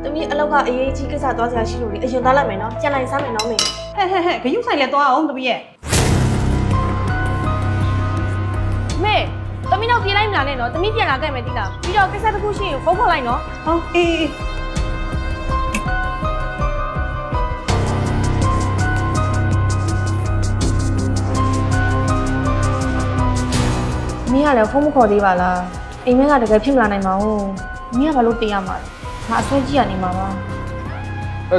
သမီးအလောက်ကအေးကြီးကိစ္စသွားစရာရှိလို့လေအရင်သွားလိုက်မယ်နော်ကြံလိုက်စားမယ်နော်မေ ဟဲ့ဂယုဆိုင်လဲသွားအောင်သမီးရဲ့မေသမီးတော့ပြေးလိုက်မလားနဲ့နော်သမီးပြန်လာခဲ့မယ်တိလားပြီးတော့ကိစ္စတစ်ခုရှိရင်ဖုန်းခေါ်လိုက်နော် ဟောအေးမင်းကလည်းဖုန်းမခေါ်သေးပါလားအိမ်မက်ကတကယ်ဖြစ်မလာနိုင်ပါဘူးမင်းကဘာလို့တင်ရမှာလဲငါအဆွဲကြည့်ရနေမှာပါ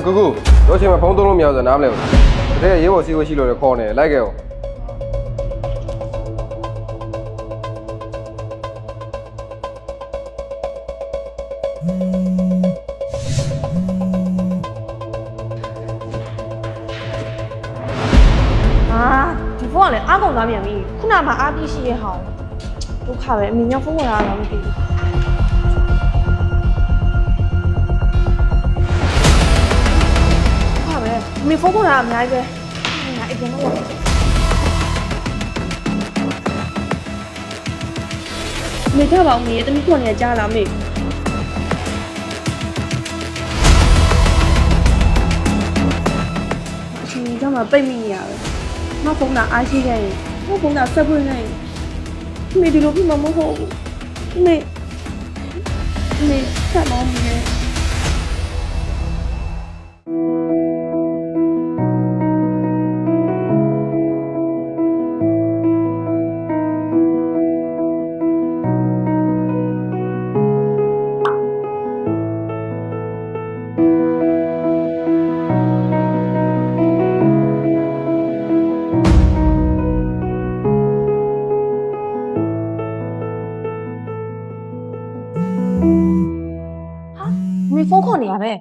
ကူတို့ချိန်မှာဖုန်းသုံးလို့မရဆိုနားမလဲဘူးတကယ်ရေးပေါ်စီးဝရှိလို့လည်းခေါ်နေလိုက်ခဲ့အောင်ဒီဖုန်းကလည်းအားကုန်သွားပြန်ပြီခုနကမှအားပြည့်ရှိရဲ့ဟောင်းဒုက္ခပဲအမေညဖုန်းခေါ်တာတော့မသိဘူးအမေဖုန်းခေါ်တာအများကြီးပဲငါအိမ်ပြန်တော့မေထပါဦးမေတမီးခေါ်နေကြလားမေအချိန်ကြီးတော့မှပိတ်မိနေရပဲငါဖုန်းကအားရှိခဲ့ရင်ငါဖုန်းကဆက်ပွင့်နေရင်မေဒီလိုပြမမဟုတ်ဘူးမေဆက်မောင်းနေဖုန်းခေါ်နေရပဲ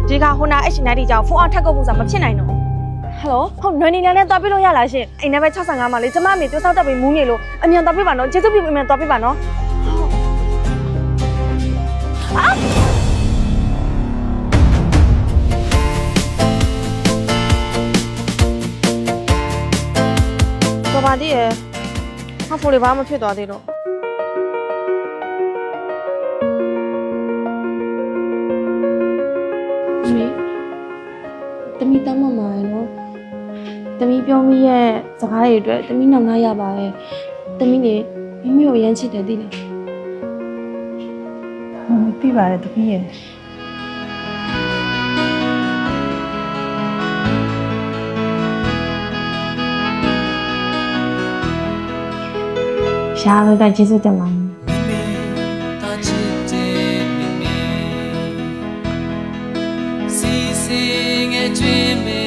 ဒီကဟိုနာH90ကြောင့်ဖုန်းအောင်ထက်ကုတ်ဖို့ဆိုတာမဖြစ်နိုင်တော့ဟယ်လိုဟုတ်နွယ်နေလည်းသွားပြလို့ရလားရှင်အိမ်ထဲပဲ65မှာလေကျမအမေသူစောက်တက်ပြီးမူးနေလို့အမြန်သွားပြပါနော်ကျေးဇူးပြုအမြန်သွားပြပါနော်ဘာပါသေးရဲ့ဟာဖိုလေးဘာမှဖြစ်သွားသေးတော့တမီတောင်းမှမှာရယ်နော်တမီပြောမိရဲ့စကားတွေအတွက်တမီနောက်နှားရပါရဲ့တမီနေမိမိကိုရမ်းချစ်တယ်သိလားသိပါတယ်သမီးရဲ့ရှားလို့ကျေးဇူးတင်ပါတယ်See, sing a dream.